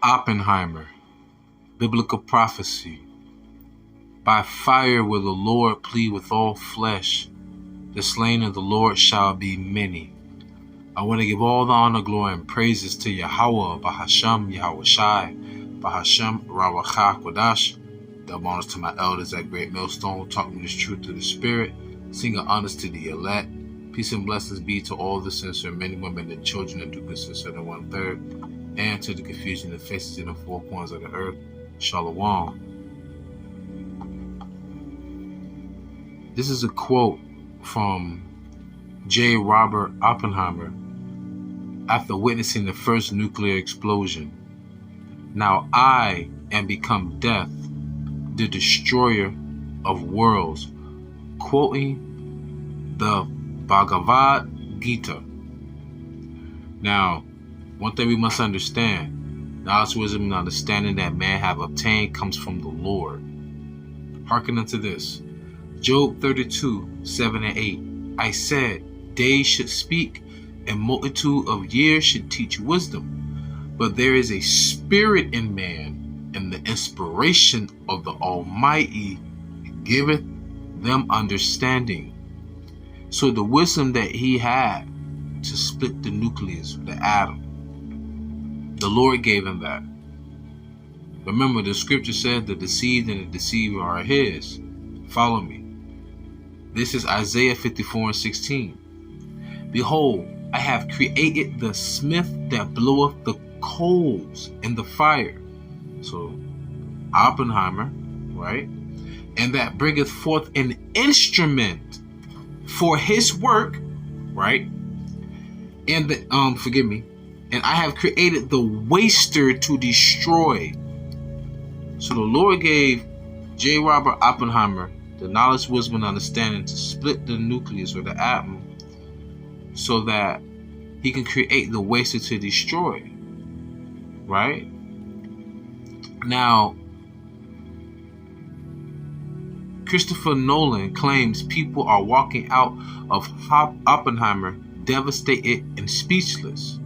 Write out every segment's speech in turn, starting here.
Oppenheimer, biblical prophecy. By fire will the Lord plead with all flesh. The slain of the Lord shall be many. I want to give all the honor, glory, and praises to YAHAWAH, BaHaSham, YAHAWASHI, BaHaSham, RAWACHAA, QADASH. Double honors to my elders at Great Millstone, talking this truth through the Spirit, singing honors to the elect. Peace and blessings be to all the sincere men, women, and children that do consider the 1/3, and to the confusion that faces in the four corners of the earth. Shalom. This is a quote from J. Robert Oppenheimer after witnessing the first nuclear explosion. Now I am become death, the destroyer of worlds, quoting the Bhagavad Gita. Now, one thing we must understand, knowledge, wisdom, and understanding that man have obtained comes from the Lord. Hearken unto this. Job 32:7-8. I said, days should speak, and multitude of years should teach wisdom. But there is a spirit in man, and the inspiration of the Almighty giveth them understanding. So the wisdom that he had to split the nucleus, the atom, the Lord gave him that. Remember, the scripture said the deceived and the deceiver are his. Follow me. This is Isaiah 54:16. Behold, I have created the smith that bloweth the coals in the fire. So, Oppenheimer, right? And that bringeth forth an instrument for his work, right? And the and I have created the waster to destroy. So the Lord gave J. Robert Oppenheimer the knowledge, wisdom, and understanding to split the nucleus or the atom so that he can create the waster to destroy. Right? Now, Christopher Nolan claims people are walking out of Oppenheimer devastated and speechless.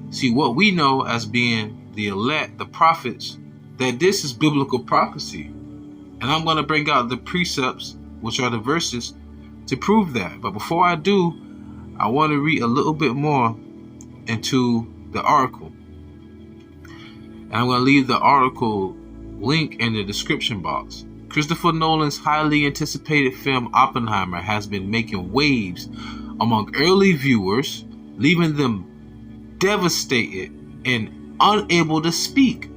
See, what we know as being the elect, the prophets, that this is biblical prophecy. And I'm going to bring out the precepts, which are the verses, to prove that. But before I do, I want to read a little bit more into the article. And I'm going to leave the article link in the description box. Christopher Nolan's highly anticipated film Oppenheimer has been making waves among early viewers, leaving them devastated and unable to speak,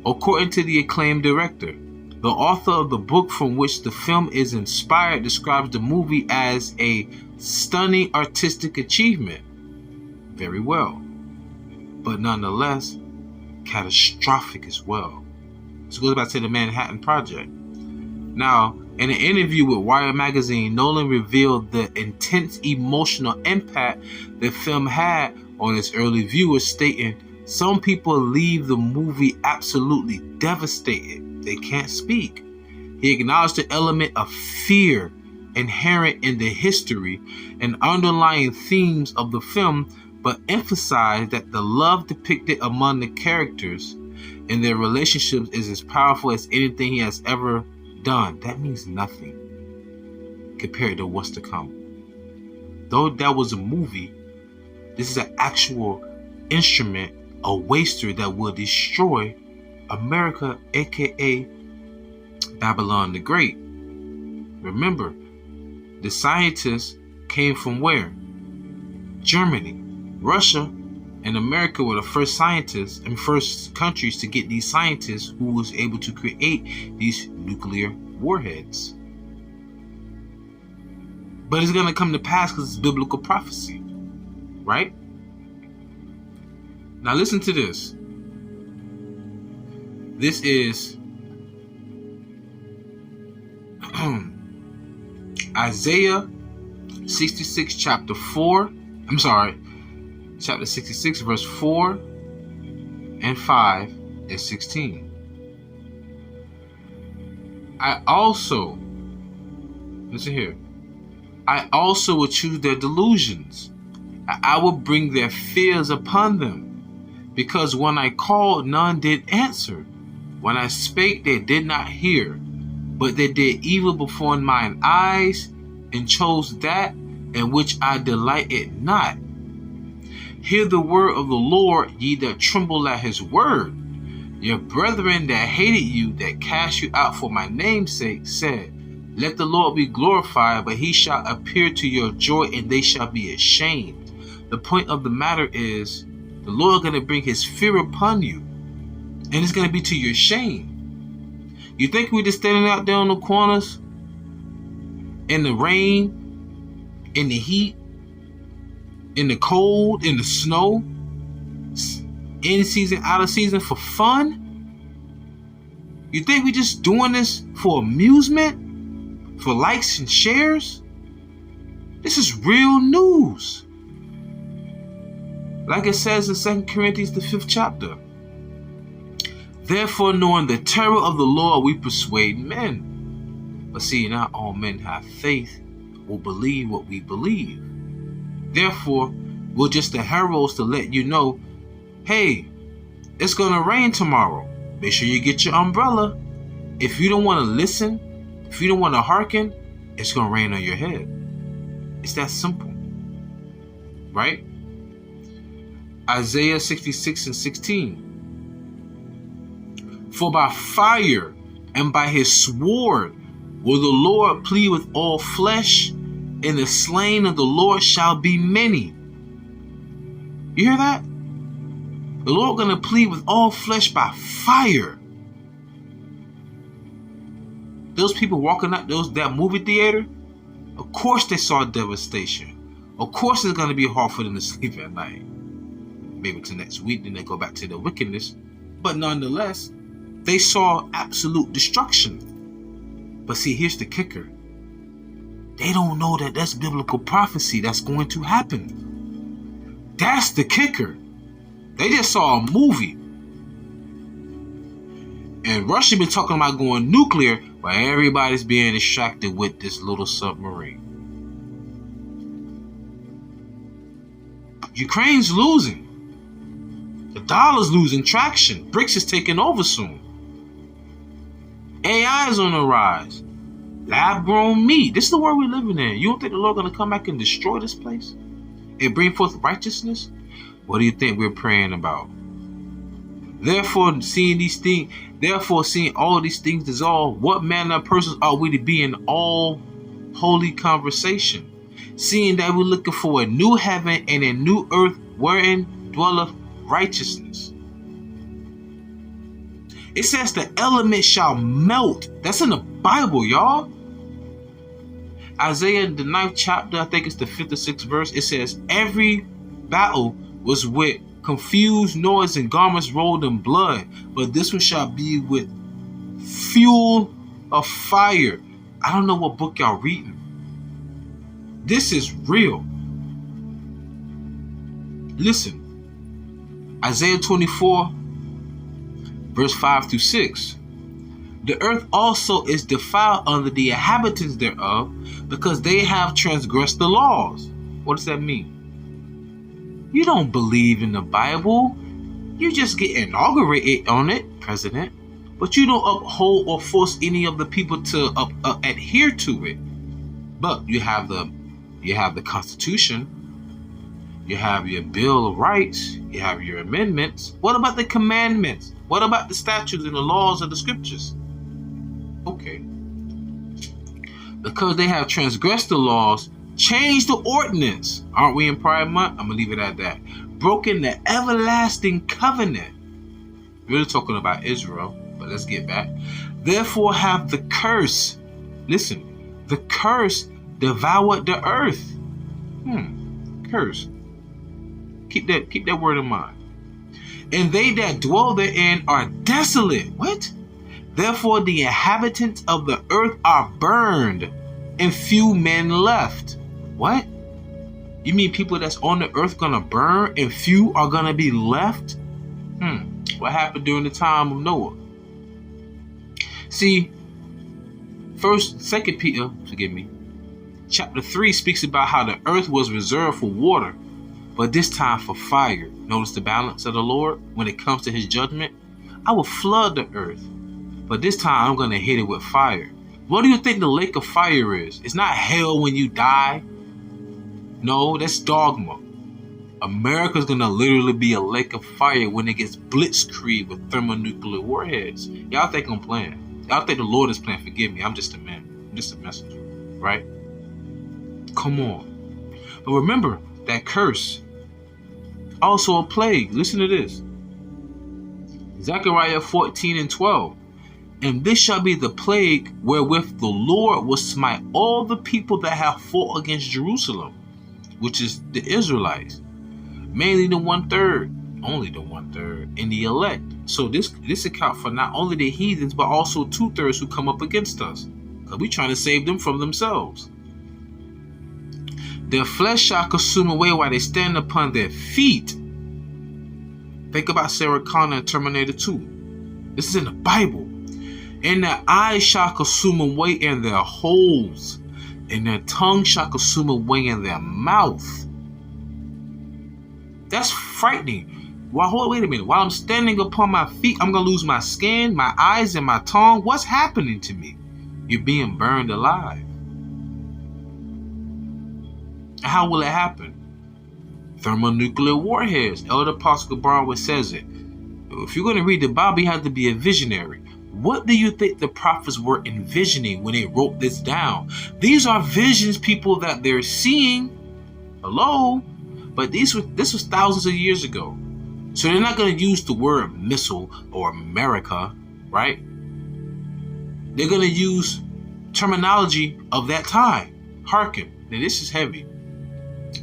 according to the acclaimed director. The author of the book from which the film is inspired describes the movie as a stunning artistic achievement. Very well. But nonetheless, catastrophic as well. This goes back to the Manhattan Project. Now, in an interview with Wire magazine, Nolan revealed the intense emotional impact the film had on its early viewers, stating, some people leave the movie absolutely devastated. They can't speak. He acknowledged the element of fear inherent in the history and underlying themes of the film, but emphasized that the love depicted among the characters and their relationships is as powerful as anything he has ever done. That means nothing compared to what's to come. Though that was a movie, this is an actual instrument, a waster that will destroy America, aka Babylon the Great. Remember, the scientists came from where? Germany. Russia and America were the first scientists and first countries to get these scientists who was able to create these nuclear warheads. But it's going to come to pass because it's biblical prophecy. Right? Now listen to this. This is Isaiah 66 chapter 66 verse 4 and 5 and 16. Listen here. I also will choose their delusions. I will bring their fears upon them. Because when I called, none did answer. When I spake, they did not hear. But they did evil before mine eyes, and chose that in which I delighted not. Hear the word of the Lord, ye that tremble at his word. Your brethren that hated you, that cast you out for my name's sake, said, let the Lord be glorified, but he shall appear to your joy, and they shall be ashamed. The point of the matter is, the Lord is going to bring his fear upon you, and it's going to be to your shame. You think we're just standing out there on the corners, in the rain, in the heat, in the cold, in the snow, in season, out of season, for fun? You think we're just doing this for amusement? For likes and shares? This is real news. Like it says in 2 Corinthians, the 5th chapter. Therefore, knowing the terror of the Lord, we persuade men. But see, not all men have faith or believe what we believe. Therefore, we're just the heralds to let you know, hey, it's going to rain tomorrow. Make sure you get your umbrella. If you don't want to listen, if you don't want to hearken, it's going to rain on your head. It's that simple. Right? Isaiah 66:16. For by fire and by his sword will the Lord plead with all flesh, and the slain of the Lord shall be many. You hear that? The Lord going to plead with all flesh by fire. Those people walking out that movie theater, of course they saw devastation. Of course it's going to be hard for them to sleep at night. Maybe till next week, then they go back to their wickedness. But nonetheless, they saw absolute destruction. But see, here's the kicker. They don't know that that's biblical prophecy that's going to happen. That's the kicker. They just saw a movie. And Russia been talking about going nuclear, but everybody's being distracted with this little submarine. Ukraine's losing. The dollar's losing traction. BRICS is taking over soon. AI is on the rise. Lab-grown meat. This is the world we're living in. You don't think the Lord going to come back and destroy this place? And bring forth righteousness? What do you think we're praying about? Therefore, seeing all these things dissolve, what manner of persons are we to be in all holy conversation? Seeing that we're looking for a new heaven and a new earth wherein dwelleth righteousness. It says the elements shall melt. That's in the Bible, y'all. Isaiah, the 9th chapter, I think it's the 5th or 6th verse. It says, every battle was with confused noise and garments rolled in blood, but this one shall be with fuel of fire. I don't know what book y'all reading. This is real. Listen. Isaiah 24, verse 5 through 6. The earth also is defiled under the inhabitants thereof, because they have transgressed the laws. What does that mean? You don't believe in the Bible. You just get inaugurated on it, President. But you don't uphold or force any of the people to adhere to it. But you have the Constitution. You have your Bill of Rights. You have your amendments. What about the commandments? What about the statutes and the laws of the scriptures? Okay. Because they have transgressed the laws, changed the ordinance. Aren't we in Pride Month? I'm going to leave it at that. Broken the everlasting covenant. Really talking about Israel, but let's get back. Therefore have the curse. Listen. The curse devoured the earth. Curse. Keep that word in mind. And they that dwell therein are desolate. What? Therefore the inhabitants of the earth are burned, and few men left. What? You mean people that's on the earth gonna burn and few are gonna be left? What happened during the time of Noah? See, 2 Peter, chapter 3 speaks about how the earth was reserved for water, but this time for fire. Notice the balance of the Lord when it comes to his judgment. I will flood the earth, but this time I'm going to hit it with fire. What do you think the lake of fire is? It's not hell when you die. No, that's dogma. America's going to literally be a lake of fire when it gets blitzkrieg with thermonuclear warheads. Y'all think I'm playing. Y'all think the Lord is playing. Forgive me. I'm just a man. I'm just a messenger. Right? Come on. But remember, that curse, also a plague. Listen to this. Zechariah 14:12. And this shall be the plague wherewith the Lord will smite all the people that have fought against Jerusalem, which is the Israelites. Mainly the 1/3, only the 1/3, in the elect. So this account for not only the heathens, but also 2/3 who come up against us. Because we're trying to save them from themselves. Their flesh shall consume away while they stand upon their feet. Think about Sarah Connor in Terminator 2. This is in the Bible. And their eyes shall consume away in their holes, and their tongue shall consume away in their mouth. That's frightening. Wait a minute. While I'm standing upon my feet, I'm going to lose my skin, my eyes, and my tongue. What's happening to me? You're being burned alive. How will it happen? Thermonuclear warheads. Elder Apostle Barnwood says it. If you're going to read the Bible, you have to be a visionary. What do you think the prophets were envisioning when they wrote this down? These are visions, people, that they're seeing. Hello? But this was thousands of years ago. So they're not going to use the word missile or America, right? They're going to use terminology of that time. Hearken. Now this is heavy.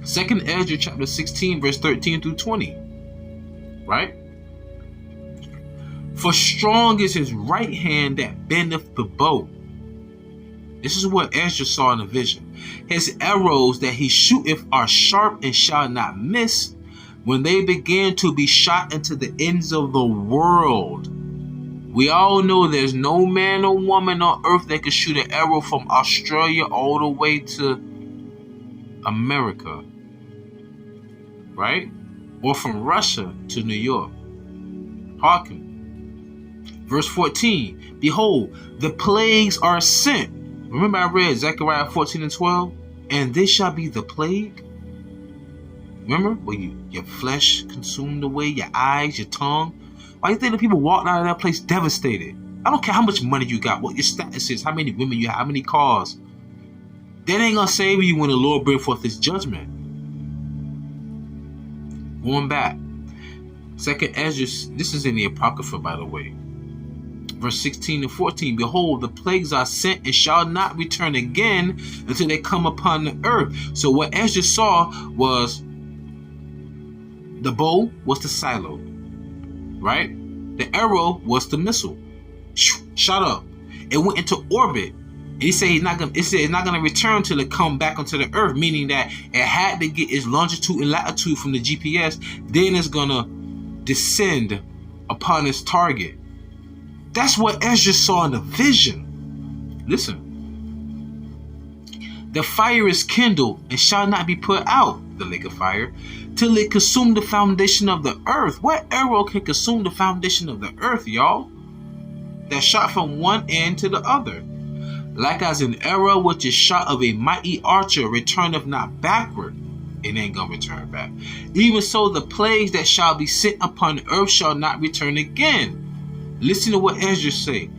2nd Ezra chapter 16, verse 13 through 20. Right? For strong is his right hand that bendeth the bow. This is what Ezra saw in the vision. His arrows that he shooteth are sharp and shall not miss, when they begin to be shot into the ends of the world. We all know there's no man or woman on earth that can shoot an arrow from Australia all the way to America. Right? Or from Russia to New York. Hearken. Verse 14. Behold, the plagues are sent. Remember I read Zechariah 14:12? And this shall be the plague. Remember? Where your flesh consumed away, your eyes, your tongue. Why do you think the people walked out of that place devastated? I don't care how much money you got, what your status is, how many women you have, how many cars. That ain't going to save you when the Lord brings forth his judgment. Going back. 2nd Ezra, this is in the Apocrypha, by the way. Verse 16 and 14. Behold, the plagues are sent and shall not return again until they come upon the earth. So what Ezra saw was the bow was the silo. Right? The arrow was the missile. Shot up. It went into orbit. And he said it's not gonna return till it come back onto the earth, meaning that it had to get its longitude and latitude from the GPS, then it's gonna descend upon its target. That's what Ezra saw in the vision. Listen. The fire is kindled and shall not be put out, the lake of fire, till it consume the foundation of the earth. What arrow can consume the foundation of the earth, y'all? That shot from one end to the other. Like as an arrow which is shot of a mighty archer returneth not backward. It ain't gonna return back. Even so the plagues that shall be sent upon the earth shall not return again. Listen to what Ezra say.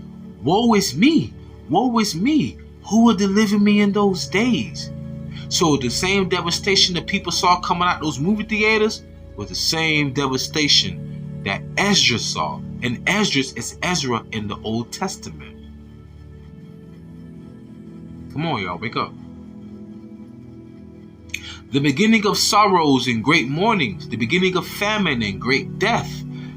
Woe is me. Woe is me. Who will deliver me in those days? So the same devastation that people saw coming out those movie theaters was the same devastation that Ezra saw. And Ezra is Ezra in the Old Testament. Come on, y'all, wake up. The beginning of sorrows and great mournings, the beginning of famine and great death,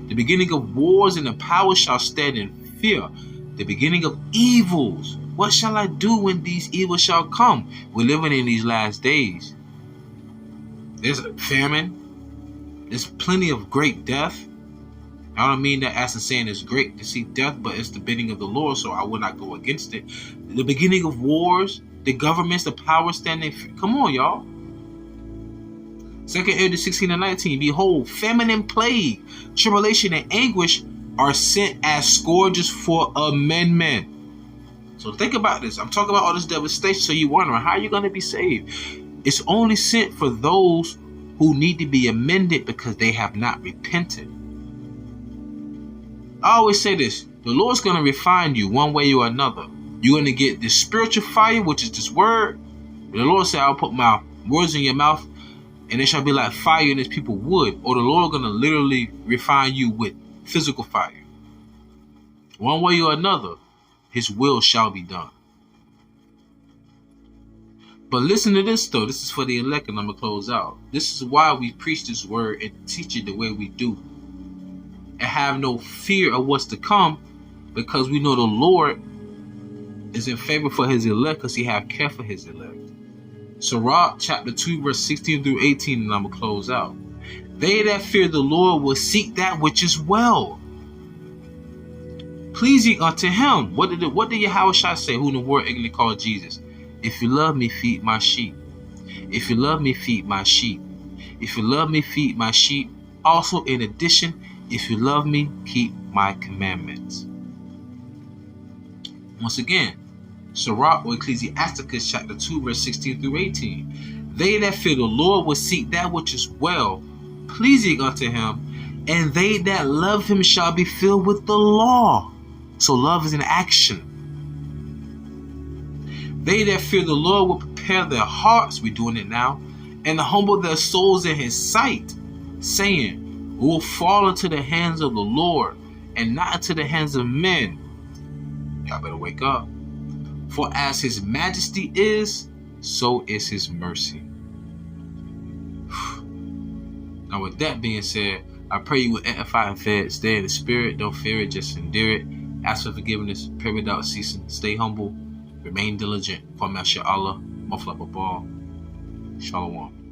the beginning of wars and the power shall stand in fear, the beginning of evils. What shall I do when these evils shall come? We're living in these last days. There's a famine. There's plenty of great death. I don't mean that as in saying it's great to see death, but it's the bidding of the Lord, so I will not go against it. The beginning of wars, the governments, the power standing. Come on, y'all. 2 Edom 16 and 19. Behold, famine and plague, tribulation and anguish are sent as scourges for amendment. So think about this. I'm talking about all this devastation, so you're wondering, how are you going to be saved? It's only sent for those who need to be amended because they have not repented. I always say this. The Lord's going to refine you one way or another. You're going to get this spiritual fire, which is this word. The Lord said, I'll put my words in your mouth, and it shall be like fire in his people wood. Or the Lord going to literally refine you with physical fire. One way or another, his will shall be done. But listen to this though. This is for the elect, and I'm going to close out. This is why we preach this word and teach it the way we do. And have no fear of what's to come, because we know the Lord is in favor for his elect, because he have care for his elect. Sirach chapter 2 verse 16 through 18, and I'm going to close out. They that fear the Lord will seek that which is well, pleasing unto him. What did YAHAWASHI say, who in the world ignorantly called Jesus? If you love me, feed my sheep. If you love me, feed my sheep. If you love me, feed my sheep. Also, in addition, if you love me, keep my commandments. Once again, Sirach or Ecclesiasticus chapter 2 verse 16 through 18. They that fear the Lord will seek that which is well, pleasing unto him, and they that love him shall be filled with the law. So love is an action. They that fear the Lord will prepare their hearts, we're doing it now, and humble their souls in his sight, saying, we will fall into the hands of the Lord, and not into the hands of men. Y'all better wake up. For as his majesty is, so is his mercy. Now with that being said, I pray you will edify and fed. Stay in the spirit, don't fear it, just endure it. Ask for forgiveness, pray without ceasing. Stay humble, remain diligent. For Masha Allah, Mufla Babal. Shalom.